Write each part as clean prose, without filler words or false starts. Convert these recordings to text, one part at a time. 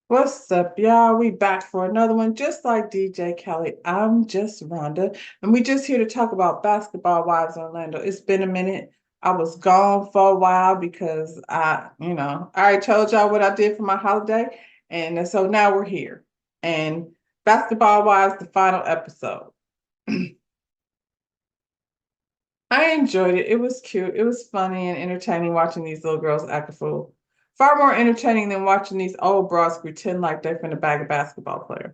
What's up, y'all? We back for another one, just like DJ Kelly. I'm just Rhonda, and we just here to talk about Basketball Wives Orlando. It's been a minute. I was gone for a while because I already told y'all what I did for my holiday, and so now we're here. And Basketball Wives, the final episode. I enjoyed it. It was cute. It was funny and entertaining watching these little girls act a fool. Far more entertaining than watching these old broads pretend like they're finna bag a basketball player.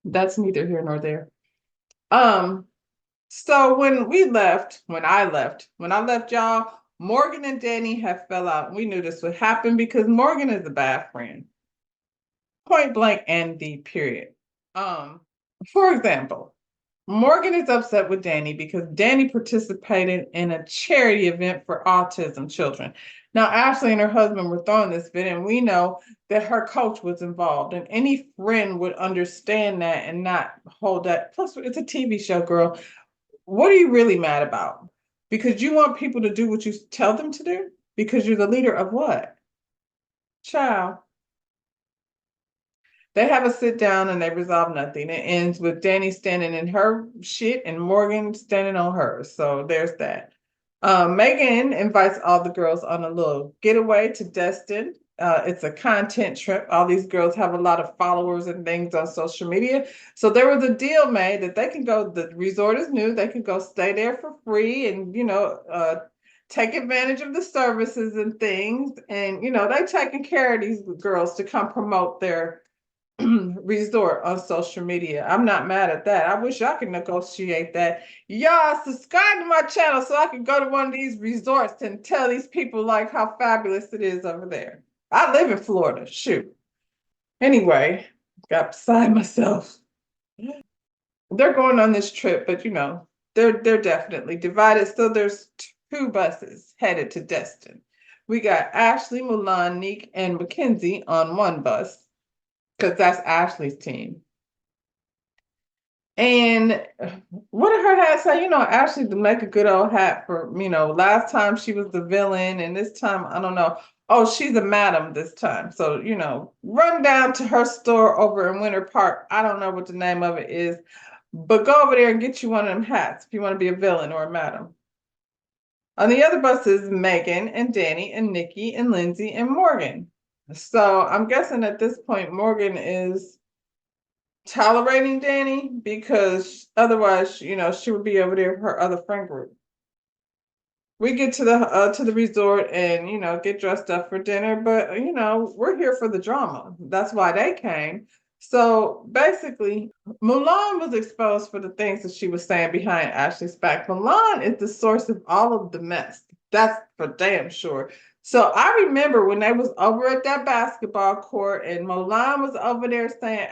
That's neither here nor there. Um, so when I left y'all, Morgan and Danny have fell out. We knew this would happen because Morgan is a bad friend. Point blank and the period. Um, for example, Morgan is upset with Danny because Danny participated in a charity event for autism children. Now, Ashley and her husband were throwing this fit, and we know that her coach was involved, and any friend would understand that and not hold that. Plus, it's a TV show, girl. What are you really mad about? Because you want people to do what you tell them to do? Because you're the leader of what? Child. They have a sit down and they resolve nothing. It ends with Danny standing in her shit and Morgan standing on hers. So there's that. Megan invites all the girls on a little getaway to Destin. It's a content trip. All these girls have a lot of followers and things on social media. So there was a deal made that they can go, the resort is new, they can go stay there for free and, take advantage of the services and things. And, they're taking care of these girls to come promote their resort on social media. I'm not mad at that. I wish I could negotiate that. Y'all subscribe to my channel so I can go to one of these resorts and tell these people like how fabulous it is over there. I live in Florida. Shoot. Anyway, got beside myself. They're going on this trip, but they're definitely divided. So there's two buses headed to Destin. We got Ashley, Mulan, Neek, and Mackenzie on one bus because that's Ashley's team. And what did her hat say? Ashley to make a good old hat for, last time she was the villain, and this time, I don't know. Oh, she's a madam this time. So, run down to her store over in Winter Park. I don't know what the name of it is, but go over there and get you one of them hats if you want to be a villain or a madam. On the other bus is Megan and Danny and Nikki and Lindsay and Morgan. So I'm guessing at this point, Morgan is tolerating Danny because otherwise, she would be over there with her other friend group. We get to the resort and get dressed up for dinner, but we're here for the drama. That's why they came. So basically, Mulan was exposed for the things that she was saying behind Ashley's back. Mulan is the source of all of the mess. That's for damn sure. So I remember when they was over at that basketball court and Mulan was over there saying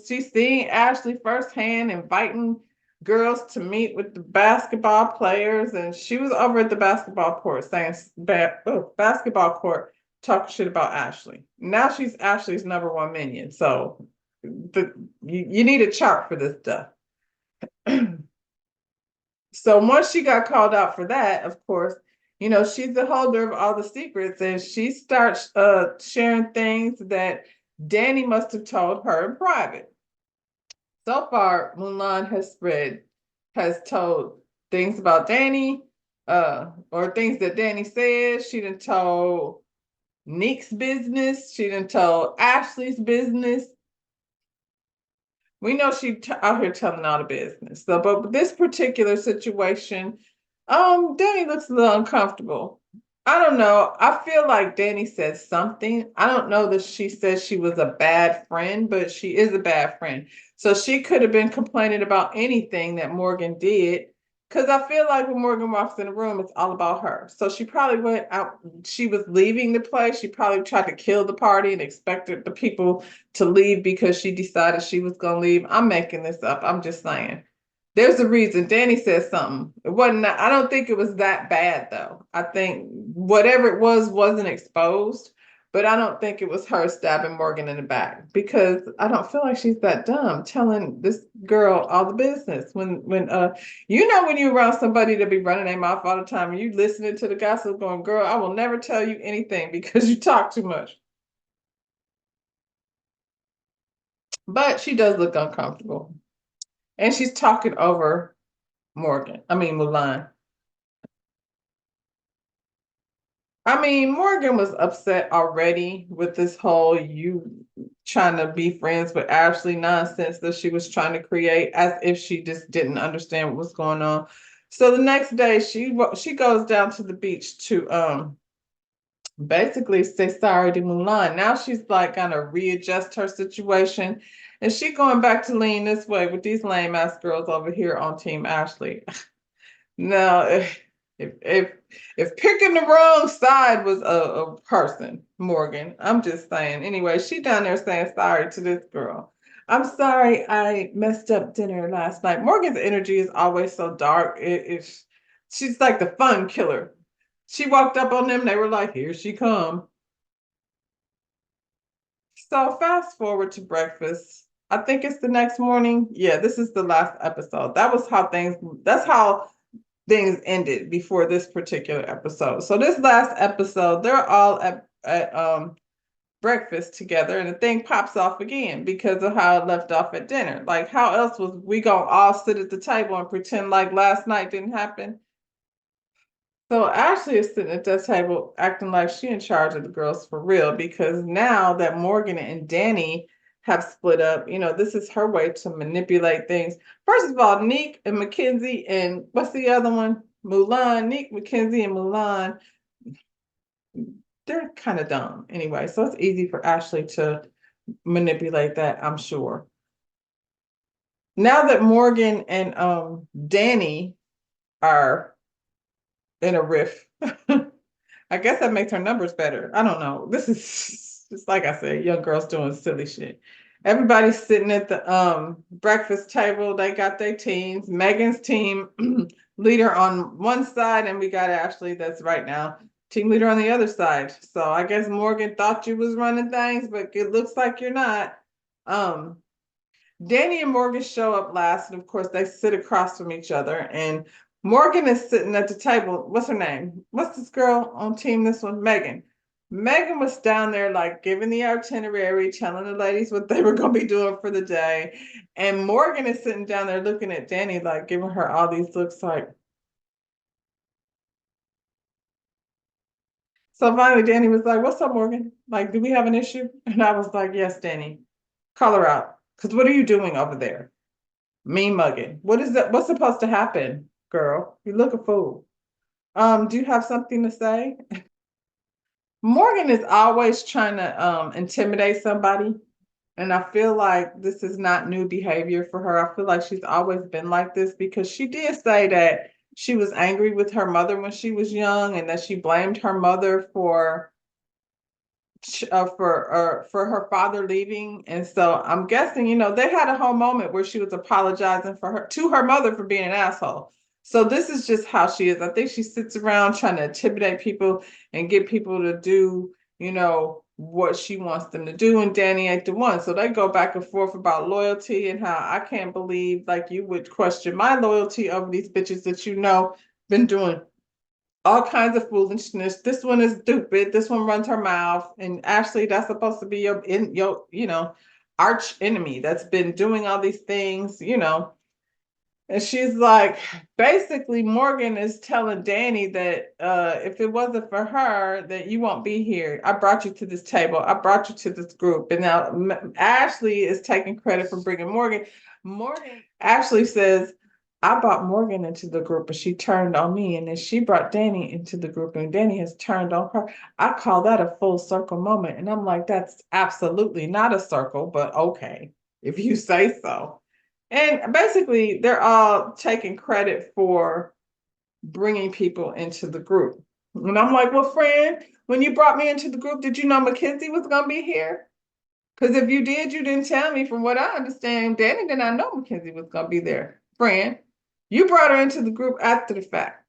she seen Ashley firsthand inviting girls to meet with the basketball players, and she was over at the basketball court saying basketball court talk shit about Ashley. Now she's Ashley's number one minion. So you need a chart for this stuff. So once she got called out for that, of course, she's the holder of all the secrets, and she starts sharing things that Danny must have told her in private. So far, Mulan has told things about Danny, or things that Danny said. She done told Nick's business. She done told Ashley's business. We know out here telling all the business. So, but this particular situation, Danny looks a little uncomfortable. I don't know. I feel like Danny said something. I don't know that she said she was a bad friend, but she is a bad friend. So she could have been complaining about anything that Morgan did. Because I feel like when Morgan walks in the room, it's all about her. So she probably went out, she was leaving the place. She probably tried to kill the party and expected the people to leave because she decided she was going to leave. I'm making this up. I'm just saying. There's a reason. Danny said something. It wasn't. I don't think it was that bad though. I think whatever it was wasn't exposed. But I don't think it was her stabbing Morgan in the back because I don't feel like she's that dumb telling this girl all the business. When you know when you're around somebody that be running their mouth all the time and you listening to the gossip going, girl, I will never tell you anything because you talk too much. But she does look uncomfortable. And she's talking over Mulan. I mean, Morgan was upset already with this whole you trying to be friends with Ashley nonsense that she was trying to create, as if she just didn't understand what was going on. So the next day, she goes down to the beach to basically say sorry to Mulan. Now she's like gonna readjust her situation, and she going back to lean this way with these lame ass girls over here on Team Ashley. Now, if if picking the wrong side was a person, Morgan, I'm just saying. Anyway, she down there saying sorry to this girl. I'm sorry I messed up dinner last night. Morgan's energy is always so dark. She's like the fun killer. She walked up on them, they were like, here she come. So fast forward to breakfast. I think it's the next morning. Yeah, this is the last episode. That's how things ended before this particular episode. So this last episode, they're all at breakfast together, and the thing pops off again because of how it left off at dinner. Like, how else was we gonna all sit at the table and pretend like last night didn't happen? So Ashley is sitting at that table acting like she in charge of the girls for real because now that Morgan and Danny have split up, this is her way to manipulate things. First of all, Neek and Mackenzie and what's the other one? Mulan, Neek, Mackenzie, and Mulan, they're kind of dumb anyway. So it's easy for Ashley to manipulate that, I'm sure. Now that Morgan and Danny are in a riff. I guess that makes her numbers better. I don't know. This is just like I said, young girls doing silly shit. Everybody's sitting at the breakfast table. They got their teams. Megan's team leader on one side, and we got Ashley that's right now team leader on the other side. So I guess Morgan thought you was running things, but it looks like you're not. Um, Danny and Morgan show up last, and of course they sit across from each other. And Morgan is sitting at the table. What's her name? What's this girl on team? This one, Megan. Megan was down there like giving the itinerary, telling the ladies what they were going to be doing for the day. And Morgan is sitting down there looking at Danny, like giving her all these looks like. So finally, Danny was like, "What's up, Morgan? Like, do we have an issue?" And I was like, "Yes, Danny, call her out. Because what are you doing over there? Mean mugging. What is that? What's supposed to happen, girl? You look a fool. Do you have something to say?" Morgan is always trying to intimidate somebody. And I feel like this is not new behavior for her. I feel like she's always been like this because she did say that she was angry with her mother when she was young and that she blamed her mother for her father leaving. And so I'm guessing, they had a whole moment where she was apologizing to her mother for being an asshole. So this is just how she is. I think she sits around trying to intimidate people and get people to do, what she wants them to do. And Danny ain't the one. So they go back and forth about loyalty and how I can't believe like you would question my loyalty over these bitches that been doing all kinds of foolishness. This one is stupid. This one runs her mouth. And Ashley, that's supposed to be your arch enemy that's been doing all these things. And she's like, basically, Morgan is telling Danny that if it wasn't for her, that you won't be here. I brought you to this table. I brought you to this group. And now Ashley is taking credit for bringing Morgan. Ashley says, I brought Morgan into the group, but she turned on me. And then she brought Danny into the group, and Danny has turned on her. I call that a full circle moment. And I'm like, that's absolutely not a circle, but okay, if you say so. And basically, they're all taking credit for bringing people into the group. And I'm like, well, friend, when you brought me into the group, did you know Mackenzie was going to be here? Because if you did, you didn't tell me. From what I understand, Danny did not know Mackenzie was going to be there. Friend, you brought her into the group after the fact.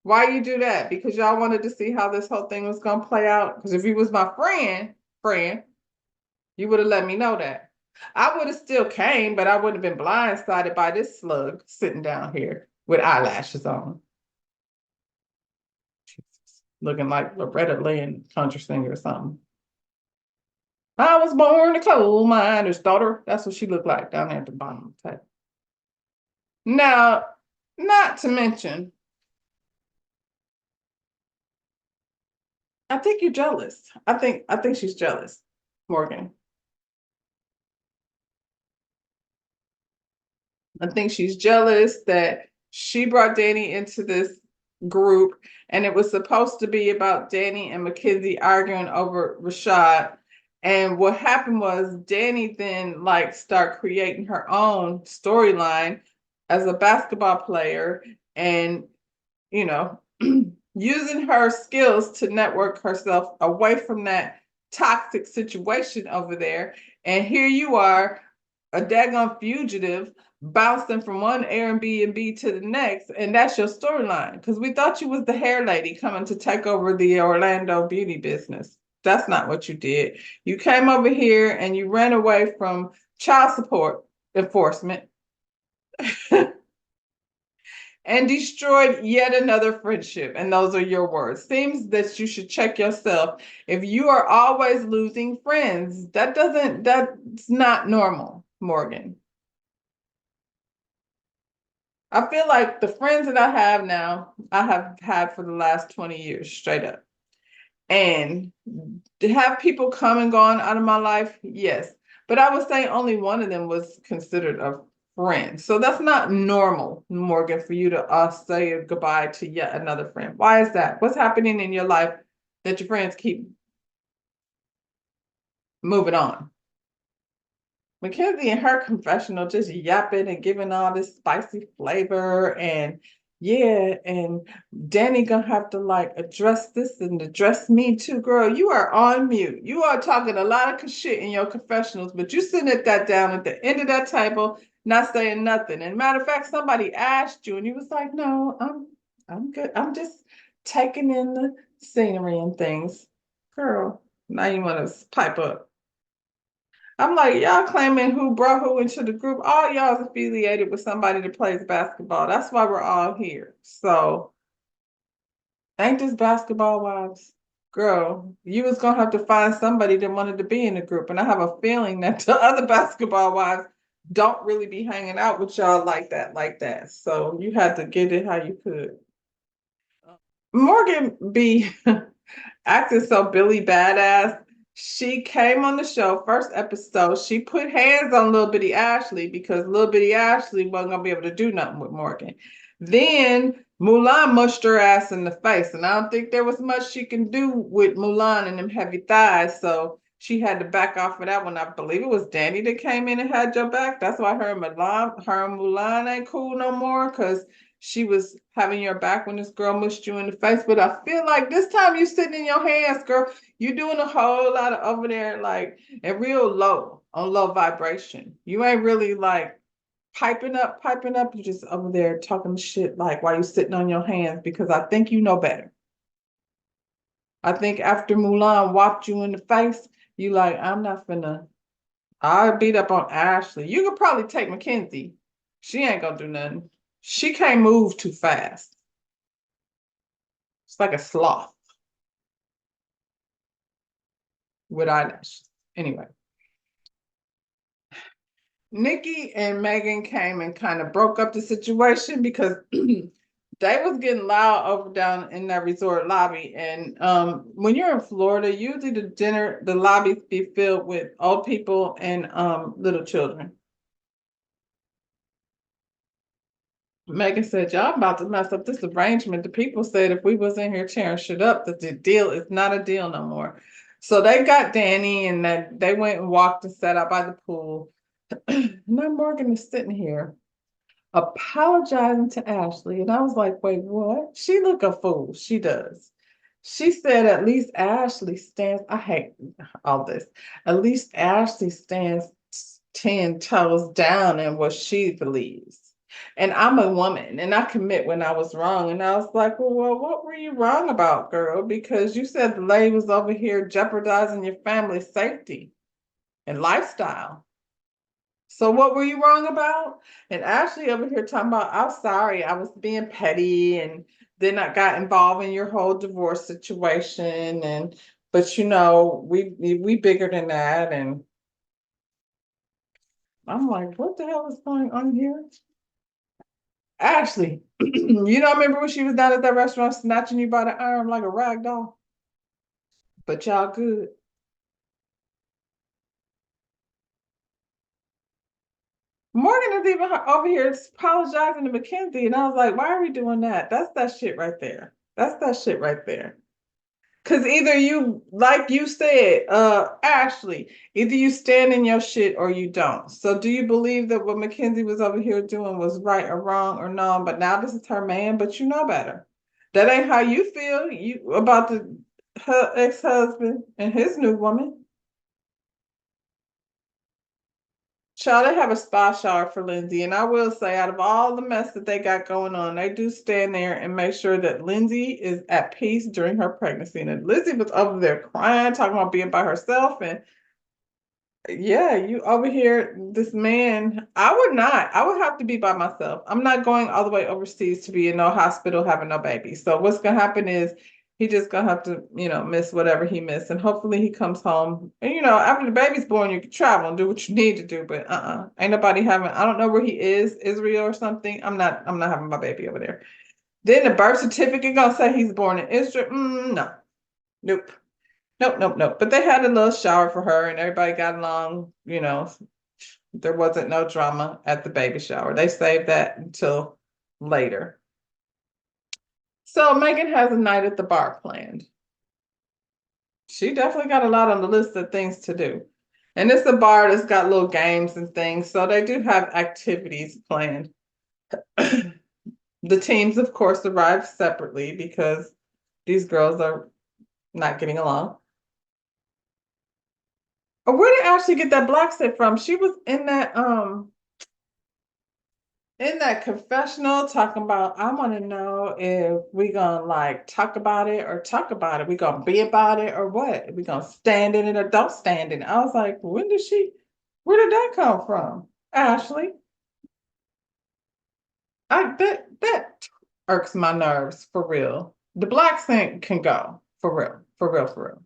Why you do that? Because y'all wanted to see how this whole thing was gonna play out? Because if you was my friend, you would have let me know that. I would have still came, but I wouldn't have been blindsided by this slug sitting down here with eyelashes on. Jesus. Looking like Loretta Lynn, country singer or something. I was born a coal miner's daughter. That's what she looked like down there at the bottom of the table. Now, not to mention, I think you're jealous. I think she's jealous, Morgan. I think she's jealous that she brought Danny into this group and it was supposed to be about Danny and Mackenzie arguing over Rashad. And what happened was Danny then like start creating her own storyline as a basketball player and you know using her skills to network herself away from that toxic situation over there. And here you are, a daggone fugitive bouncing from one Airbnb to the next, and that's your storyline. Because we thought you was the hair lady coming to take over the Orlando beauty business. That's not what you did. You came over here and you ran away from child support enforcement and destroyed yet another friendship. And those are your words. Seems that you should check yourself. If you are always losing friends, that's not normal, Morgan. I feel like the friends that I have now, I have had for the last 20 years straight up. And to have people come and gone out of my life, yes. But I would say only one of them was considered a friend. So that's not normal, Morgan, for you to say goodbye to yet another friend. Why is that? What's happening in your life that your friends keep moving on? Mackenzie and her confessional just yapping and giving all this spicy flavor and yeah, and Danny gonna have to like address this and address me too, girl. You are on mute. You are talking a lot of shit in your confessionals, but you sitting at that down at the end of that table, not saying nothing. And matter of fact, somebody asked you, and you was like, "No, I'm good. I'm just taking in the scenery and things." Girl, now you want to pipe up. I'm like, y'all claiming who brought who into the group. All y'all is affiliated with somebody that plays basketball. That's why we're all here. So ain't this basketball wives? Girl, you was gonna have to find somebody that wanted to be in the group. And I have a feeling that the other basketball wives don't really be hanging out with y'all like that. So you had to get it how you could. Morgan be acting so Billy badass. She came on the show, first episode. She put hands on little bitty Ashley because little bitty Ashley wasn't gonna be able to do nothing with Morgan. Then Mulan mushed her ass in the face, and I don't think there was much she can do with Mulan and them heavy thighs. So she had to back off of that one. I believe it was Danny that came in and had your back. That's why her and Mulan ain't cool no more because she was having your back when this girl mushed you in the face. But I feel like this time you sitting in your hands, girl. You doing a whole lot of over there, like and real low on low vibration. You ain't really like piping up. You just over there talking shit like while you sitting on your hands because I think you know better. I think after Mulan whopped you in the face, you like, I'm not finna. I beat up on Ashley. You could probably take Mackenzie. She ain't gonna do nothing. She can't move too fast. It's like a sloth with eyelashes. Anyway, Nikki and Megan came and kind of broke up the situation because they was getting loud over down in that resort lobby. And when you're in Florida, usually the lobbies be filled with old people and little children. Megan said, y'all about to mess up this arrangement. The people said if we was in here tearing shit up, that the deal is not a deal no more. So they got Danny and then they went and walked and sat out by the pool. Now Morgan is sitting here apologizing to Ashley. And I was like, wait, what? She look a fool. She does. She said at least Ashley stands, I hate all this. At least Ashley stands 10 toes down in what she believes. And I'm a woman and I commit when I was wrong. And I was like, well, what were you wrong about, girl? Because you said the lady was over here jeopardizing your family's safety and lifestyle. So what were you wrong about? And Ashley over here talking about, I'm sorry, I was being petty and then I got involved in your whole divorce situation. And but we bigger than that. And I'm like, what the hell is going on here? Ashley, I remember when she was down at that restaurant snatching you by the arm like a rag doll? But y'all good. Morgan is even over here apologizing to Mackenzie, and I was like, why are we doing that? That's that shit right there. That's that shit right there. Because either you, like you said, Ashley, either you stand in your shit or you don't. So do you believe that what Mackenzie was over here doing was right or wrong or no? But now this is her man, but you know better. That ain't how you feel you about her ex-husband and his new woman. Child, they have a spa shower for Lindsay. And I will say, out of all the mess that they got going on, they do stand there and make sure that Lindsay is at peace during her pregnancy. And Lindsay was over there crying, talking about being by herself. And yeah, you over here, this man, I would not. I would have to be by myself. I'm not going all the way overseas to be in no hospital having no baby. So what's gonna happen is he just gonna have to, miss whatever he missed. And hopefully he comes home. And after the baby's born, you can travel and do what you need to do. But ain't nobody having, I don't know where he is, Israel or something. I'm not having my baby over there. Then the birth certificate gonna say he's born in Israel. No. Nope. Nope, nope, nope. But they had a little shower for her and everybody got along, there wasn't no drama at the baby shower. They saved that until later. So Megan has a night at the bar planned. She definitely got a lot on the list of things to do. And it's a bar that's got little games and things. So they do have activities planned. The teams, of course, arrive separately because these girls are not getting along. Where did Ashley get that black set from? She was in that confessional talking about, I want to know if we gonna like talk about it or talk about it. We gonna be about it or what? We gonna stand in it or don't stand in it? I was like, where did that come from? Ashley? That irks my nerves for real. The black thing can go for real, for real, for real.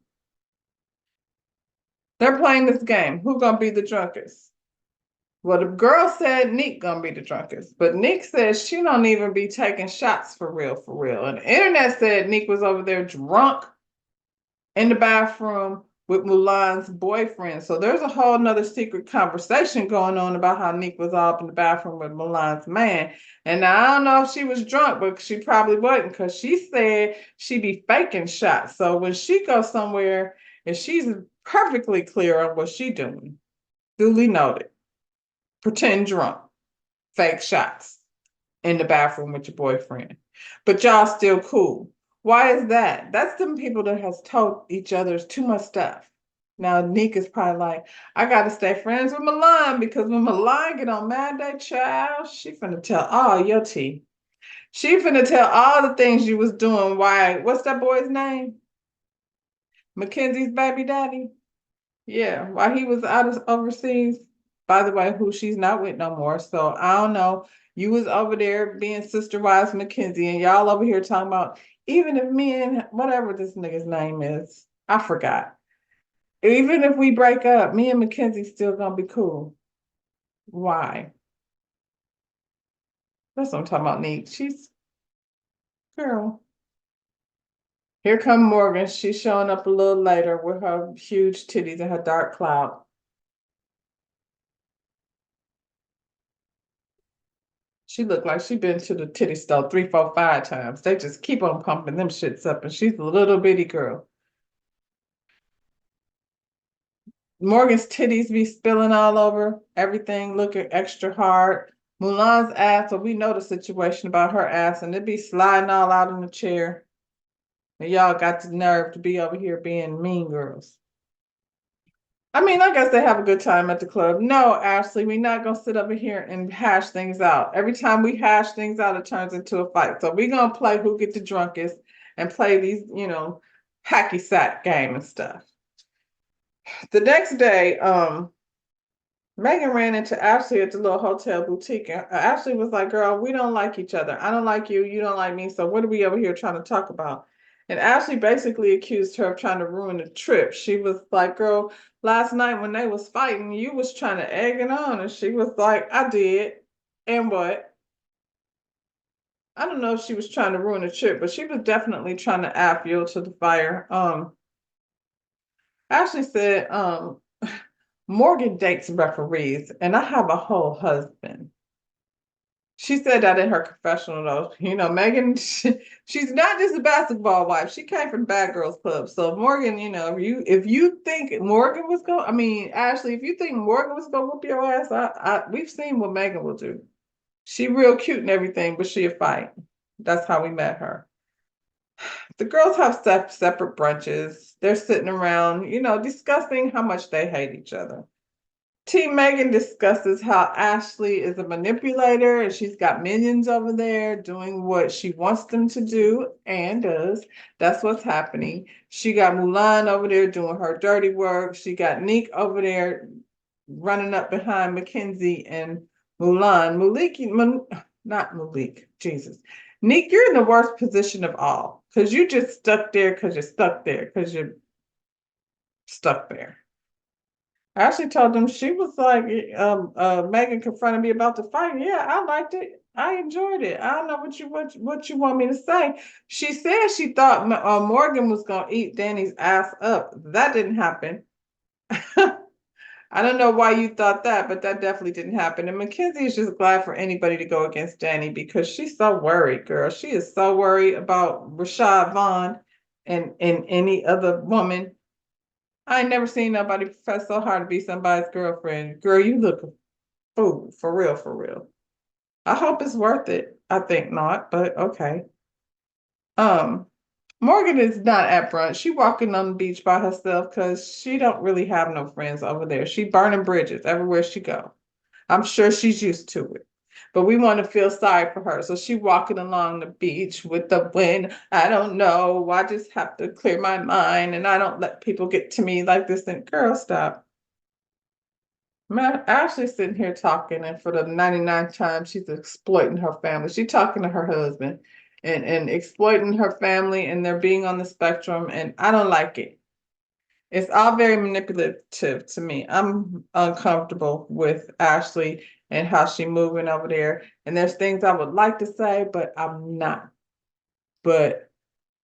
They're playing this game. Who gonna be the drunkest? Well, the girl said Nick gonna be the drunkest, but Nick says she don't even be taking shots for real, for real. And the internet said Nick was over there drunk in the bathroom with Mulan's boyfriend. So there's a whole nother secret conversation going on about how Nick was up in the bathroom with Mulan's man. And I don't know if she was drunk, but she probably wasn't because she said she be faking shots. So when she goes somewhere and she's perfectly clear on what she doing, duly noted, pretend drunk, fake shots in the bathroom with your boyfriend. But y'all still cool. Why is that? That's them people that has told each other too much stuff. Now Nika's probably like, I gotta stay friends with Milan because when Milan get on Mad Day, child, she finna tell all your tea. She finna tell all the things you was doing. Why? What's that boy's name? Mackenzie's baby daddy. Yeah, while he was out of overseas. By the way, who she's not with no more. So I don't know. You was over there being sister wives Mackenzie, and y'all over here talking about even if me and whatever this nigga's name is, I forgot. Even if we break up, me and Mackenzie still gonna be cool. Why? That's what I'm talking about, Neat. She's girl. Here come Morgan. She's showing up a little later with her huge titties and her dark cloud. She looked like she been to the titty store 3, 4, 5 times. They just keep on pumping them shits up, and she's a little bitty girl. Morgan's titties be spilling all over, everything looking extra hard. Mulan's ass, well, we know the situation about her ass, and it be sliding all out in the chair. And y'all got the nerve to be over here being mean girls. I mean, I guess they have a good time at the club. No, Ashley, we're not gonna sit over here and hash things out. Every time we hash things out, it turns into a fight. So we're gonna play who get the drunkest and play these, hacky sack game and stuff. The next day, Megan ran into Ashley at the little hotel boutique, and Ashley was like, "Girl, we don't like each other. I don't like you. You don't like me. So what are we over here trying to talk about?" And Ashley basically accused her of trying to ruin the trip. She was like, "Girl, last night when they was fighting, you was trying to egg it on," and she was like, "I did." And what? I don't know if she was trying to ruin the trip, but she was definitely trying to add fuel to the fire. Ashley said, Morgan dates referees, and I have a whole husband. She said that in her confessional, though. Megan, she's not just a basketball wife. She came from Bad Girls Club. So Morgan, if you think Morgan was going, I mean, Ashley, if you think Morgan was going to whoop your ass, we've seen what Megan will do. She real cute and everything, but she a fight. That's how we met her. The girls have separate brunches. They're sitting around, discussing how much they hate each other. Team Megan discusses how Ashley is a manipulator and she's got minions over there doing what she wants them to do and does. That's what's happening. She got Mulan over there doing her dirty work. She got Neek over there running up behind Mackenzie and Mulan. Not Malik, Jesus. Neek, you're in the worst position of all because you just stuck there because you're stuck there because you're stuck there. I actually told them she was like, Megan confronted me about the fight. Yeah, I liked it. I enjoyed it. I don't know what you want me to say. She said she thought Morgan was gonna eat Danny's ass up. That didn't happen. I don't know why you thought that, but that definitely didn't happen. And Mackenzie is just glad for anybody to go against Danny because she's so worried, girl. She is so worried about Rashad Vaughn and any other woman. I ain't never seen nobody profess so hard to be somebody's girlfriend. Girl, you look a fool, for real, for real. I hope it's worth it. I think not, but okay. Um, Morgan is not at brunch. She walking on the beach by herself because she don't really have no friends over there. She burning bridges everywhere she go. I'm sure she's used to it. But we want to feel sorry for her. So she walking along the beach with the wind. I don't know. I just have to clear my mind and I don't let people get to me like this. And girl, stop. Man, Ashley's sitting here talking, and for the 99th time, she's exploiting her family. She's talking to her husband and exploiting her family, and they're being on the spectrum, and I don't like it. It's all very manipulative to me. I'm uncomfortable with Ashley and how she moving over there. And there's things I would like to say, but I'm not. But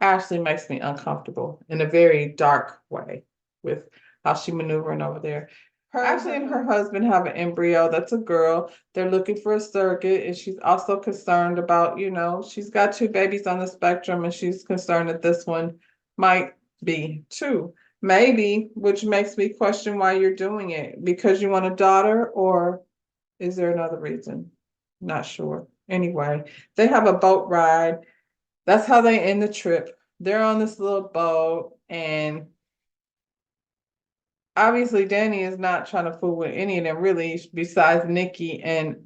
Ashley makes me uncomfortable in a very dark way with how she maneuvering over there. Ashley and her husband have an embryo. That's a girl. They're looking for a surrogate, and she's also concerned about, she's got two babies on the spectrum, and she's concerned that this one might be too. Maybe, which makes me question why you're doing it. Because you want a daughter, or is there another reason? Not sure. Anyway, they have a boat ride. That's how they end the trip. They're on this little boat, and obviously Danny is not trying to fool with any of them really, besides Nikki and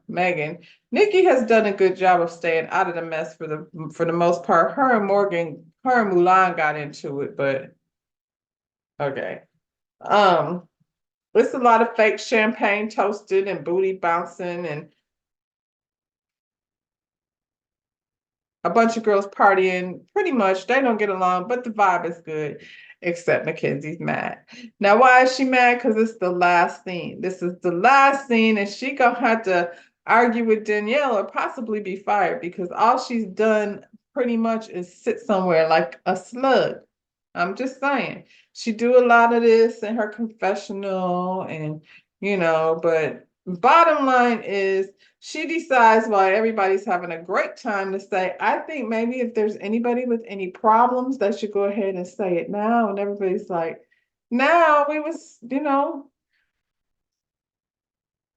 Megan. Nikki has done a good job of staying out of the mess for the most part. Her and Mulan got into it, but okay. Um, it's a lot of fake champagne toasted and booty bouncing and a bunch of girls partying. Pretty much, they don't get along, but the vibe is good, except Mackenzie's mad. Now, why is she mad? Because it's the last scene. This is the last scene, and she gonna have to argue with Danielle or possibly be fired because all she's done pretty much is sit somewhere like a slug. I'm just saying. She do a lot of this in her confessional and but bottom line is she decides while everybody's having a great time to say, I think maybe if there's anybody with any problems, they should go ahead and say it now. And everybody's like, now we was,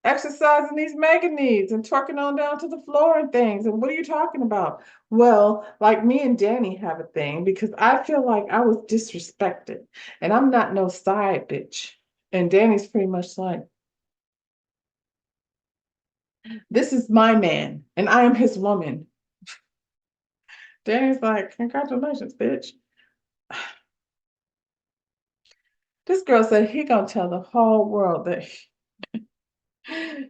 exercising these mega needs and twerking on down to the floor and things. And what are you talking about? Well, like me and Danny have a thing because I feel like I was disrespected and I'm not no side bitch. And Danny's pretty much like, this is my man, and I am his woman. Danny's like, congratulations, bitch. This girl said he gonna tell the whole world that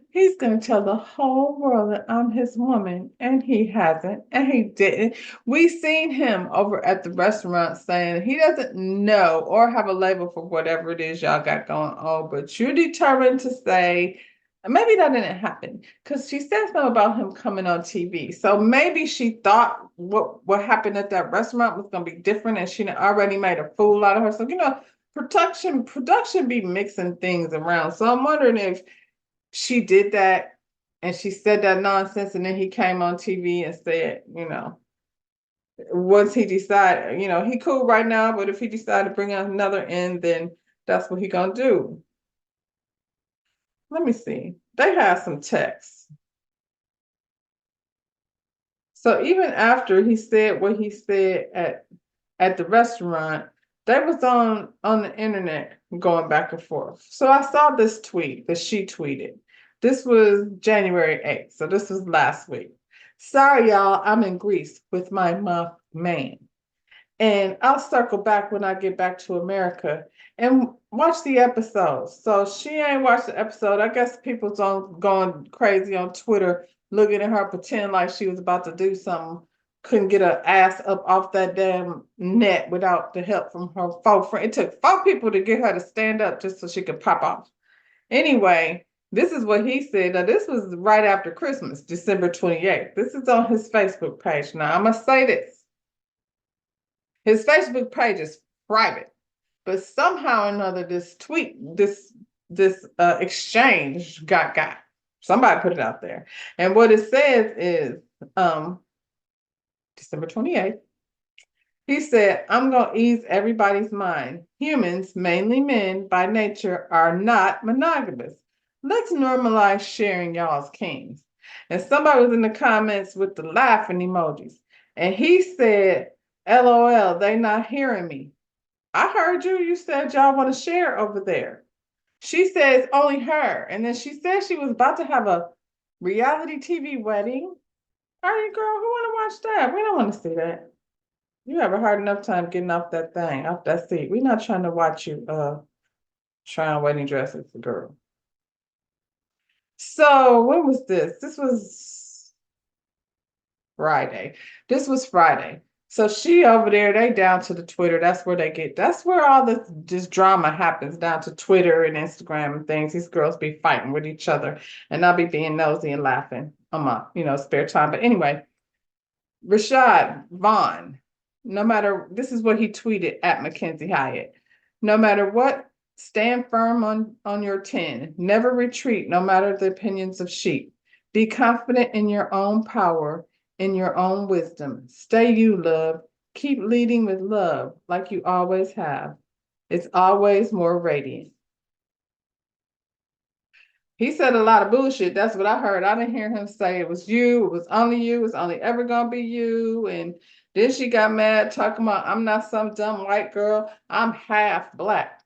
he's going to tell the whole world that I'm his woman, and he hasn't, and he didn't. We seen him over at the restaurant saying he doesn't know or have a label for whatever it is y'all got going on, but you're determined to say, maybe that didn't happen because she said something about him coming on TV. So maybe she thought what happened at that restaurant was going to be different, and she already made a fool out of her. So production be mixing things around. So I'm wondering if she did that and she said that nonsense, and then he came on TV and said, once he decided, he cool right now, but if he decided to bring out another end, then that's what he gonna do. Let me see. They have some texts. So even after he said what he said at the restaurant, they was on the internet going back and forth. So I saw this tweet that she tweeted. This was January 8th, so this was last week. Sorry, y'all, I'm in Greece with my man. And I'll circle back when I get back to America and watch the episode. So she ain't watched the episode. I guess people's going crazy on Twitter, looking at her pretend like she was about to do something. Couldn't get her ass up off that damn net without the help from her four friends. It took four people to get her to stand up just so she could pop off. Anyway, this is what he said. Now, this was right after Christmas, December 28th. This is on his Facebook page. Now, I'm going to say this. His Facebook page is private, but somehow or another, this tweet, this exchange got. Somebody put it out there. And what it says is December 28th. He said, I'm going to ease everybody's mind. Humans, mainly men by nature, are not monogamous. Let's normalize sharing y'all's kings. And somebody was in the comments with the laughing emojis. And he said, LOL, they not hearing me. I heard you. You said y'all want to share over there. She says only her. And then she said she was about to have a reality TV wedding. All right, girl, who want to watch that? We don't want to see that. You have a hard enough time getting off that thing, off that seat. We're not trying to watch you try on wedding dresses, girl. So when was this? This was Friday. This was Friday. So she over there, they down to the Twitter. That's where all this drama happens, down to Twitter and Instagram and things. These girls be fighting with each other, and I'll be being nosy and laughing on my, spare time. But anyway, Rashad Vaughn, this is what he tweeted at Mackenzie Hyatt. No matter what, stand firm on your 10. Never retreat, no matter the opinions of sheep. Be confident in your own power, in your own wisdom. Stay you, love. Keep leading with love like you always have. It's always more radiant. He said a lot of bullshit. That's what I heard. I didn't hear him say it was you. It was only you. It's only ever going to be you. And then she got mad talking about, I'm not some dumb white girl. I'm half Black.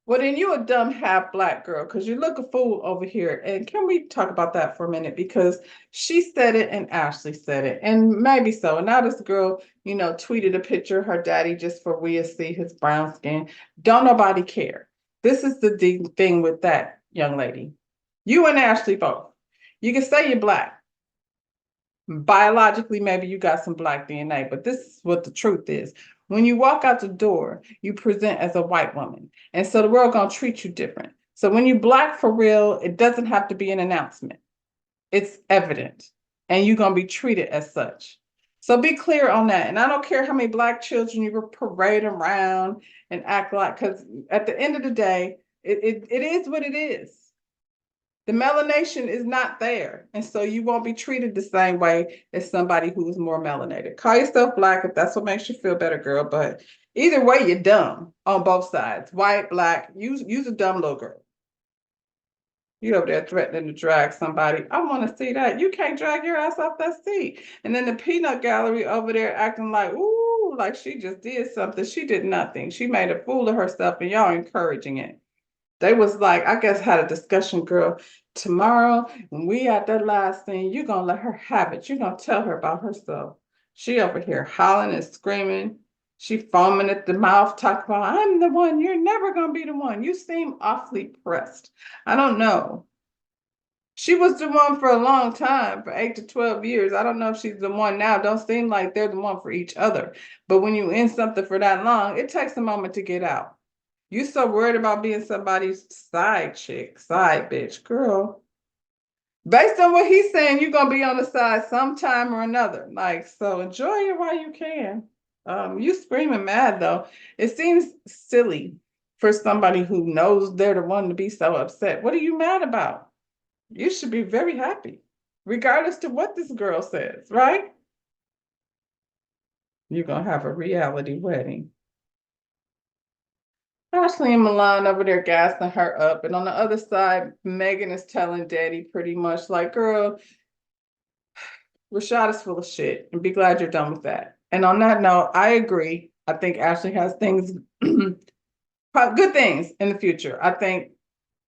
Well, then you a dumb half Black girl because you look a fool over here. And can we talk about that for a minute? Because she said it and Ashley said it. And maybe so. And now this girl, tweeted a picture of her daddy just for we to see his brown skin. Don't nobody care. This is the thing with that young lady. You and Ashley both. You can say you're Black. Biologically, maybe you got some Black DNA, but this is what the truth is. When you walk out the door, you present as a white woman. And so the world gonna treat you different. So when you Black for real, it doesn't have to be an announcement. It's evident. And you're gonna be treated as such. So be clear on that. And I don't care how many Black children you parade around and act like, because at the end of the day, it is what it is. The melanation is not there. And so you won't be treated the same way as somebody who is more melanated. Call yourself Black if that's what makes you feel better, girl. But either way, you're dumb on both sides. White, Black, use a dumb little girl. You over there threatening to drag somebody. I want to see that. You can't drag your ass off that seat. And then the peanut gallery over there acting like, ooh, like she just did something. She did nothing. She made a fool of herself, and y'all encouraging it. They was like, I guess had a discussion, girl. Tomorrow, when we at that last thing, you're gonna let her have it. You're gonna tell her about herself. She over here hollering and screaming. She foaming at the mouth, talking about, I'm the one, you're never gonna be the one. You seem awfully pressed. I don't know. She was the one for a long time, for 8 to 12 years. I don't know if she's the one now. Don't seem like they're the one for each other. But when you in something for that long, it takes a moment to get out. You so worried about being somebody's side chick, side bitch, girl. Based on what he's saying, you're gonna be on the side sometime or another. Like, so enjoy it while you can. You screaming mad though. It seems silly for somebody who knows they're the one to be so upset. What are you mad about? You should be very happy, regardless to what this girl says, right? You're gonna have a reality wedding. Ashley and Milan over there gassing her up. And on the other side, Megan is telling Daddy pretty much like, girl, Rashad is full of shit. And be glad you're done with that. And on that note, I agree. I think Ashley has things, good things in the future. I think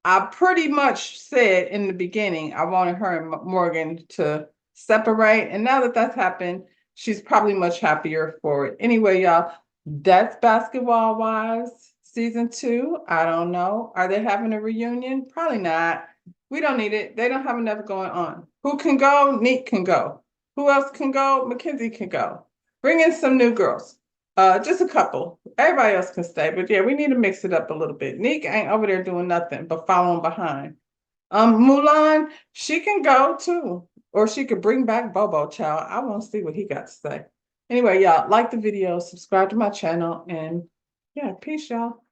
I pretty much said in the beginning, I wanted her and Morgan to separate. And now that that's happened, she's probably much happier for it. Anyway, y'all, that's Basketball Wives season 2. I don't know. Are they having a reunion? Probably not. We don't need it. They don't have enough going on. Who can go? Neek can go. Who else can go? Mackenzie can go. Bring in some new girls. Just a couple. Everybody else can stay, but yeah, we need to mix it up a little bit. Neek ain't over there doing nothing but following behind. Mulan, she can go too, or she could bring back Bobo Child. I want to see what he got to say. Anyway, y'all like the video, subscribe to my channel, and yeah, peace, y'all.